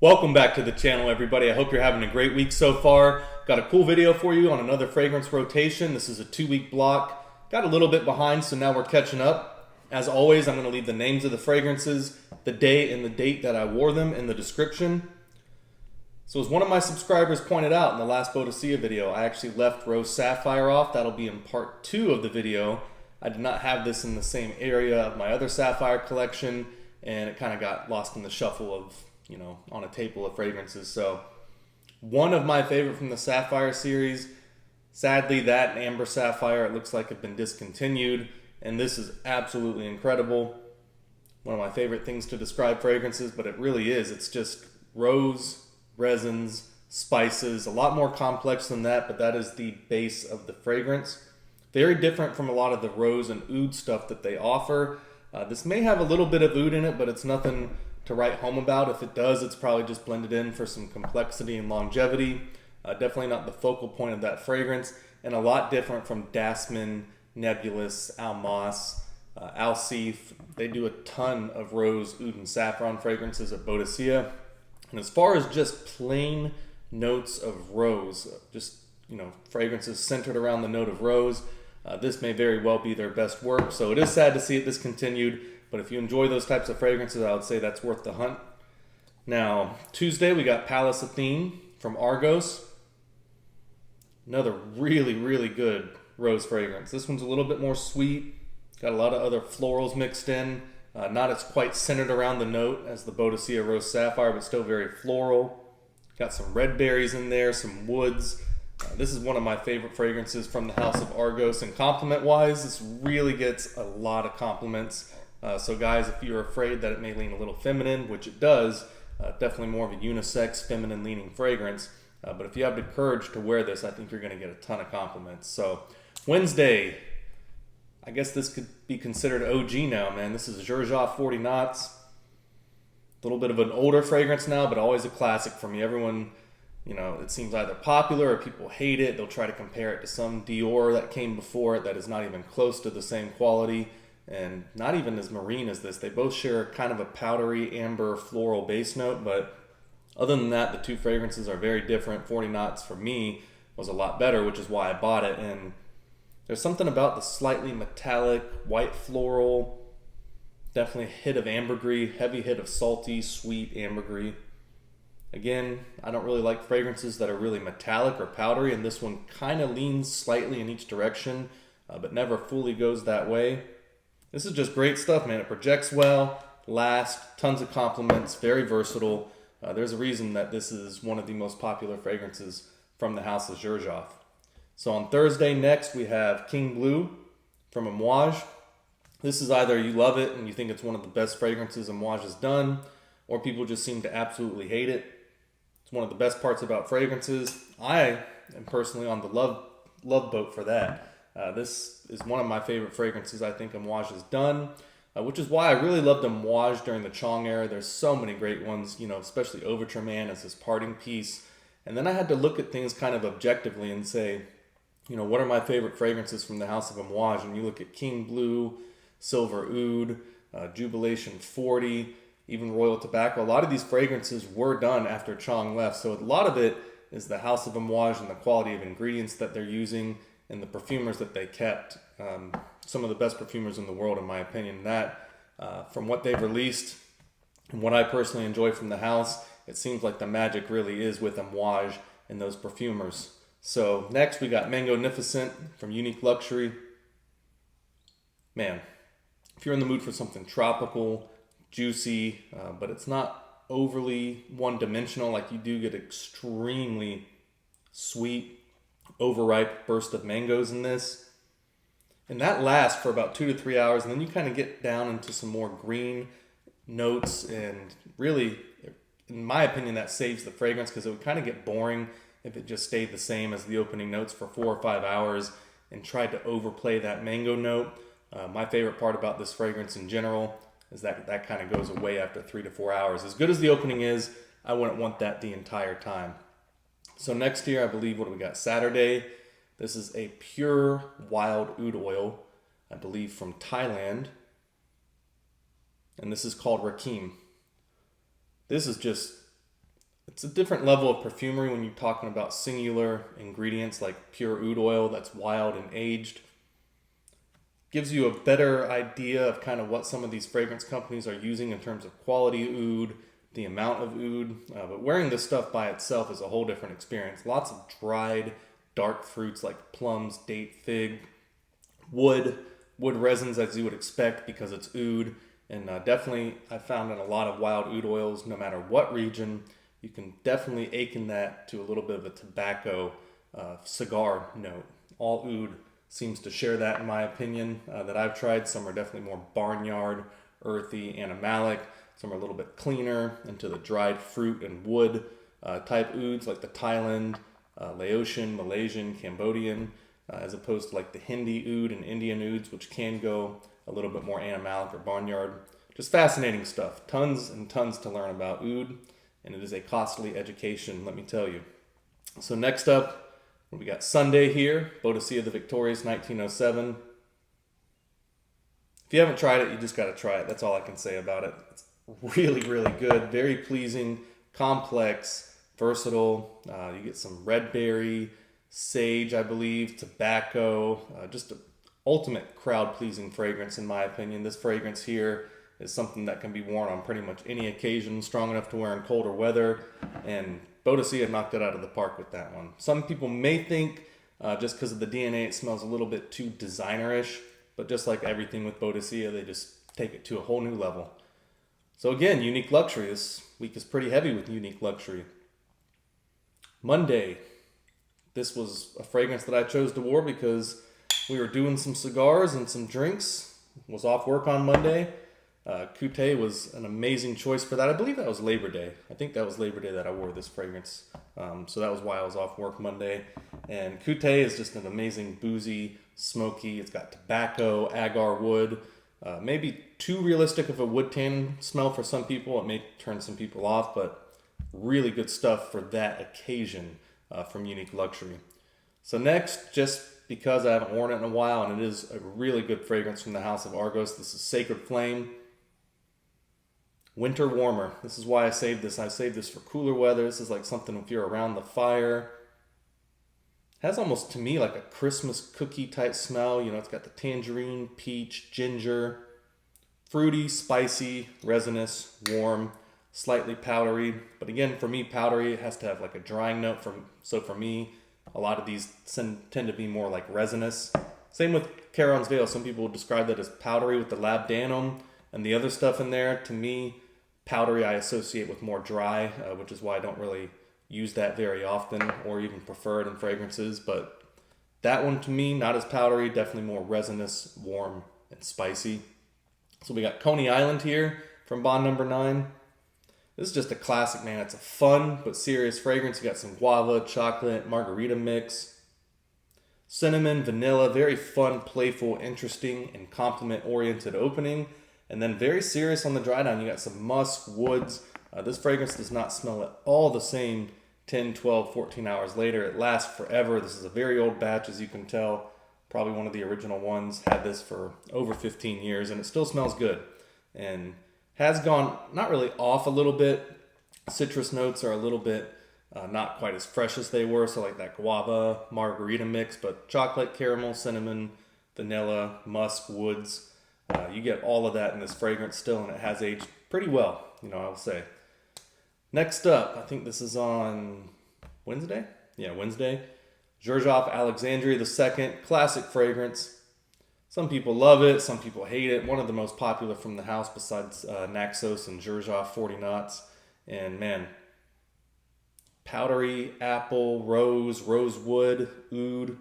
Welcome back to the channel, everybody. I hope you're having a great week so far. Got a cool video for you on another fragrance rotation. This is a 2-week block. Got a little bit behind, so now we're catching up. As always, I'm going to leave the names of the fragrances, the day and the date that I wore them in the description. So as one of my subscribers pointed out in the last Boadicea video, I actually left Rose Sapphire off. That'll be in part 2 of the video. I did not have this in the same area of my other Sapphire collection, and it kind of got lost in the shuffle of, on a table of fragrances. So one of my favorite from the Sapphire series, sadly that and Amber Sapphire, it looks like have been discontinued, and this is absolutely incredible. One of my favorite things to describe fragrances, but it really is. It's just rose, resins, spices, a lot more complex than that, but that is the base of the fragrance. Very different from a lot of the rose and oud stuff that they offer. This may have a little bit of oud in it, but it's nothing to write home about. If it does, it's probably just blended in for some complexity and longevity. Definitely not the focal point of that fragrance, and a lot different from Dasman, Nebulous, Almas, Alcif. They do a ton of rose, oud, and saffron fragrances at Boadicea. And as far as just plain notes of rose, just fragrances centered around the note of rose, this may very well be their best work. So it is sad to see it discontinued, but if you enjoy those types of fragrances, I would say that's worth the hunt. Now, Tuesday we got Pallas Athene from Argos. Another really, really good rose fragrance. This one's a little bit more sweet. Got a lot of other florals mixed in. Not as quite centered around the note as the Boadicea Rose Sapphire, but still very floral. Got some red berries in there, some woods. This is one of my favorite fragrances from the House of Argos, and compliment-wise, this really gets a lot of compliments. So guys, if you're afraid that it may lean a little feminine, which it does, definitely more of a unisex, feminine-leaning fragrance. But if you have the courage to wear this, I think you're going to get a ton of compliments. So Wednesday, I guess this could be considered OG now, man. This is Xerjoff 40 Knots. A little bit of an older fragrance now, but always a classic for me. Everyone, it seems either popular or people hate it. They'll try to compare it to some Dior that came before it that is not even close to the same quality and not even as marine as this. They both share kind of a powdery, amber, floral base note, but other than that, the two fragrances are very different. 40 Knots for me was a lot better, which is why I bought it. And there's something about the slightly metallic, white floral, definitely a hit of ambergris, heavy hit of salty, sweet ambergris. Again, I don't really like fragrances that are really metallic or powdery, and this one kind of leans slightly in each direction, but never fully goes that way. This is just great stuff, man. It projects well, lasts, tons of compliments, very versatile. There's a reason that this is one of the most popular fragrances from the House of Xerjoff. So on Thursday next, we have King Blue from Amouage. This is either you love it and you think it's one of the best fragrances Amouage has done, or people just seem to absolutely hate it. It's one of the best parts about fragrances. I am personally on the love boat for that. This is one of my favorite fragrances I think Amouage has done, which is why I really loved Amouage during the Chong era. There's so many great ones, especially Overture Man as this parting piece. And then I had to look at things kind of objectively and say, what are my favorite fragrances from the House of Amouage? And you look at King Blue, Silver Oud, Jubilation 40, even Royal Tobacco. A lot of these fragrances were done after Chong left. So a lot of it is the House of Amouage and the quality of ingredients that they're using and the perfumers that they kept. Some of the best perfumers in the world, in my opinion. That, from what they've released and what I personally enjoy from the house, it seems like the magic really is with Amouage and those perfumers. So next we got Mangonifiscent from Unique Luxury. Man, if you're in the mood for something tropical, juicy, but it's not overly one-dimensional, like you do get extremely sweet, overripe burst of mangoes in this. And that lasts for about 2 to 3 hours, and then you kind of get down into some more green notes, and really, in my opinion, that saves the fragrance because it would kind of get boring if it just stayed the same as the opening notes for 4 or 5 hours and tried to overplay that mango note. My favorite part about this fragrance in general is that kind of goes away after 3 to 4 hours. As good as the opening is, I wouldn't want that the entire time. So next year, I believe, what do we got? Saturday. This is a pure wild oud oil, I believe from Thailand. And this is called Rakeem. This is just It's a different level of perfumery when you're talking about singular ingredients like pure oud oil that's wild and aged. Gives you a better idea of kind of what some of these fragrance companies are using in terms of quality oud, the amount of oud. But wearing this stuff by itself is a whole different experience. Lots of dried, dark fruits like plums, date, fig, wood resins as you would expect because it's oud. And definitely I found in a lot of wild oud oils, no matter what region, you can definitely akin that to a little bit of a tobacco cigar note. All oud seems to share that in my opinion that I've tried. Some are definitely more barnyard, earthy, animalic. Some are a little bit cleaner into the dried fruit and wood type ouds like the Thailand, Laotian, Malaysian, Cambodian, as opposed to like the Hindi oud and Indian ouds, which can go a little bit more animalic or barnyard. Just fascinating stuff. Tons and tons to learn about oud, and it is a costly education, let me tell you. So next up, we got Sunday here, Boadicea the Victorious 1907. If you haven't tried it, you just got to try it. That's all I can say about it. It's really, really good. Very pleasing, complex, versatile. You get some red berry, sage, I believe, tobacco. Just an ultimate crowd-pleasing fragrance, in my opinion. This fragrance here is something that can be worn on pretty much any occasion, strong enough to wear in colder weather, and Boadicea knocked it out of the park with that one. Some people may think, just because of the DNA, it smells a little bit too designer-ish, but just like everything with Boadicea, they just take it to a whole new level. So again, unique luxury. This week is pretty heavy with unique luxury. Monday, this was a fragrance that I chose to wear because we were doing some cigars and some drinks. Was off work on Monday. Kutay was an amazing choice for that. I believe that was Labor Day. I think that was Labor Day that I wore this fragrance. So that was why I was off work Monday. And Kutay is just an amazing boozy, smoky. It's got tobacco, agar wood. Maybe too realistic of a wood tannin smell for some people. It may turn some people off, but really good stuff for that occasion from Unique Luxury. So next, just because I haven't worn it in a while, and it is a really good fragrance from the house of Argos, this is Sacred Flame. Winter warmer. This is why I saved this. I saved this for cooler weather. This is like something if you're around the fire. It has almost to me like a Christmas cookie type smell. You know, it's got the tangerine, peach, ginger, fruity, spicy, resinous, warm, slightly powdery. But again, for me, powdery, it has to have like a drying note. So for me, a lot of these tend to be more like resinous. Same with Charon's Veil. Some people would describe that as powdery with the labdanum and the other stuff in there. To me, powdery I associate with more dry, which is why I don't really use that very often or even prefer it in fragrances. But that one to me, not as powdery, definitely more resinous, warm, and spicy. So we got Coney Island here from Bond number 9. This is just a classic, man. It's a fun but serious fragrance. You got some guava, chocolate, margarita mix, cinnamon, vanilla. Very fun, playful, interesting, and compliment-oriented opening. And then very serious on the dry down. You got some musk, woods. This fragrance does not smell at all the same 10, 12, 14 hours later. It lasts forever. This is a very old batch, as you can tell. Probably one of the original ones. Had this for over 15 years, and it still smells good. And has gone not really off a little bit. Citrus notes are a little bit not quite as fresh as they were. So like that guava, margarita mix, but chocolate, caramel, cinnamon, vanilla, musk, woods. You get all of that in this fragrance still, and it has aged pretty well, I'll say. Next up, I think this is on Wednesday? Yeah, Wednesday. Xerjoff Alexandria II, classic fragrance. Some people love it, some people hate it. One of the most popular from the house besides Naxos and Xerjoff 40 knots. And man, powdery, apple, rose, rosewood, oud.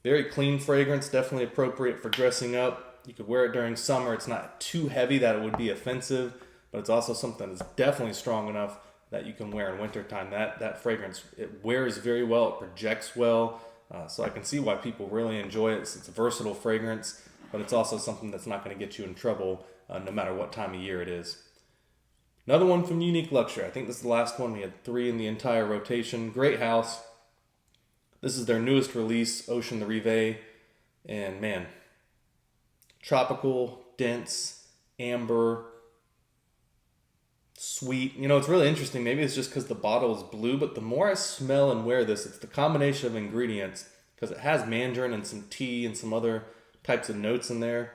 Very clean fragrance, definitely appropriate for dressing up. You could wear it during summer. It's not too heavy that it would be offensive, but it's also something that's definitely strong enough that you can wear in wintertime. That fragrance, it wears very well, it projects well, so I can see why people really enjoy it. It's a versatile fragrance, but it's also something that's not going to get you in trouble no matter what time of year it is. Another one from Unique Luxury. I think this is the last one. We had 3 in the entire rotation. Great house. This is their newest release, Ocean the Rive, and man, tropical, dense, amber, sweet. You know, it's really interesting. Maybe it's just because the bottle is blue, but the more I smell and wear this, it's the combination of ingredients, because it has mandarin and some tea and some other types of notes in there.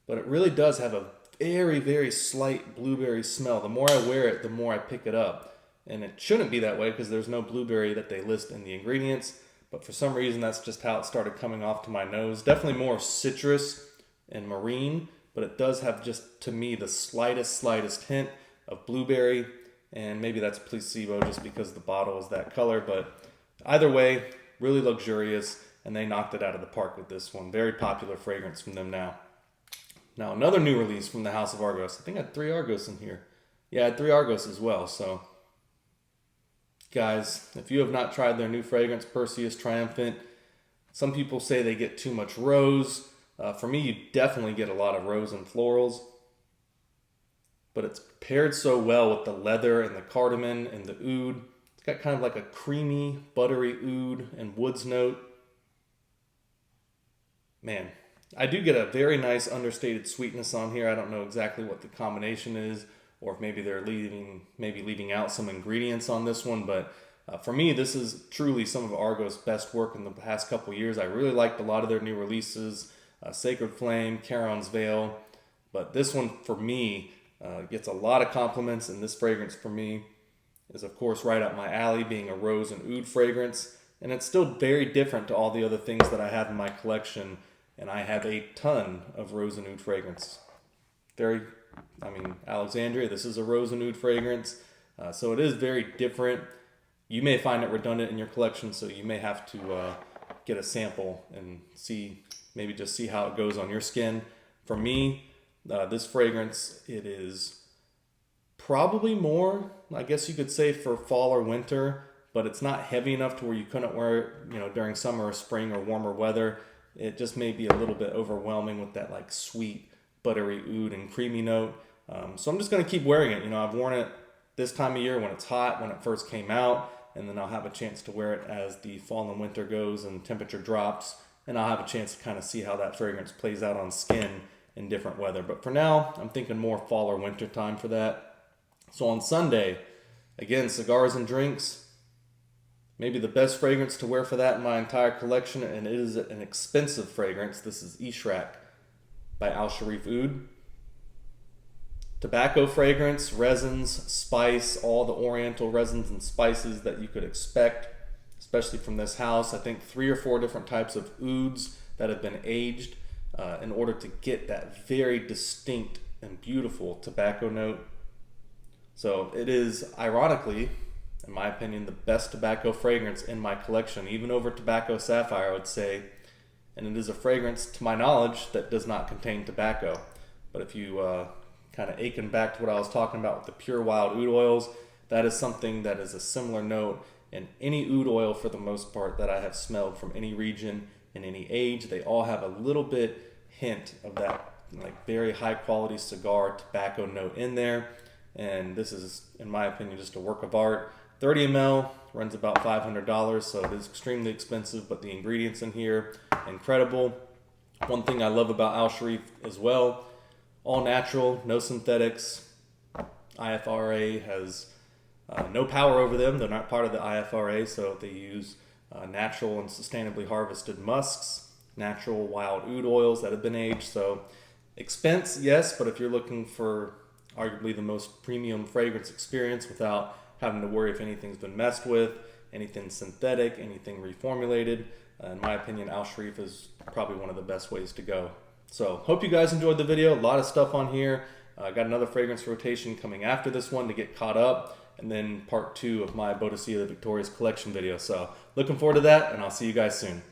But it really does have a very, very slight blueberry smell. The more I wear it, the more I pick it up. And it shouldn't be that way because there's no blueberry that they list in the ingredients. But for some reason, that's just how it started coming off to my nose. Definitely more citrus and marine, but it does have just, to me, the slightest hint of blueberry. And maybe that's placebo just because the bottle is that color. But either way, really luxurious. And they knocked it out of the park with this one. Very popular fragrance from them now. Now, another new release from the House of Argos. I think I had 3 Argos in here. Yeah, I had 3 Argos as well. So, guys, if you have not tried their new fragrance, Perseus Triumphant, some people say they get too much rose. For me, you definitely get a lot of rose and florals. But it's paired so well with the leather and the cardamom and the oud. It's got kind of like a creamy, buttery oud and woods note. Man, I do get a very nice understated sweetness on here. I don't know exactly what the combination is, or if maybe they're leaving out some ingredients on this one. But for me, this is truly some of Argos' best work in the past couple years. I really liked a lot of their new releases, Sacred Flame, Charon's Veil. But this one, for me, gets a lot of compliments. And this fragrance, for me, is, of course, right up my alley, being a rose and oud fragrance. And it's still very different to all the other things that I have in my collection. And I have a ton of rose and oud fragrance. Alexandria, this is a rose and oud fragrance. So it is very different. You may find it redundant in your collection, so you may have to get a sample and maybe just see how it goes on your skin. For me, this fragrance, it is probably more, I guess you could say, for fall or winter, but it's not heavy enough to where you couldn't wear it, during summer or spring or warmer weather. It just may be a little bit overwhelming with that like sweet, buttery oud and creamy note. So I'm just going to keep wearing it. I've worn it this time of year when it's hot, when it first came out, and then I'll have a chance to wear it as the fall and winter goes and temperature drops, and I'll have a chance to kind of see how that fragrance plays out on skin in different weather. But for now, I'm thinking more fall or winter time for that. So on Sunday, again, cigars and drinks. Maybe the best fragrance to wear for that in my entire collection, and it is an expensive fragrance. This is Ishraaq by Shareef Oud. Tobacco fragrance, resins, spice, all the oriental resins and spices that you could expect, especially from this house. I think 3 or 4 different types of ouds that have been aged in order to get that very distinct and beautiful tobacco note. So it is, ironically, in my opinion, the best tobacco fragrance in my collection, even over Tobacco Sapphire, I would say. And it is a fragrance, to my knowledge, that does not contain tobacco. But if you kind of aching back to what I was talking about with the pure wild oud oils, that is something that is a similar note in any oud oil for the most part that I have smelled from any region in any age. They all have a little bit hint of that like very high quality cigar tobacco note in there. And this is, in my opinion, just a work of art. 30 ml runs about $500, so it is extremely expensive, but the ingredients in here, incredible. One thing I love about Shareef as well, all natural, no synthetics. IFRA has no power over them. They're not part of the IFRA, so they use natural and sustainably harvested musks, natural wild oud oils that have been aged. So expense, yes, but if you're looking for arguably the most premium fragrance experience without having to worry if anything's been messed with, anything synthetic, anything reformulated, in my opinion, Shareef is probably one of the best ways to go. So hope you guys enjoyed the video. A lot of stuff on here. I got another fragrance rotation coming after this one to get caught up, and then part 2 of my Boadicea the Victorious collection video. So looking forward to that, and I'll see you guys soon.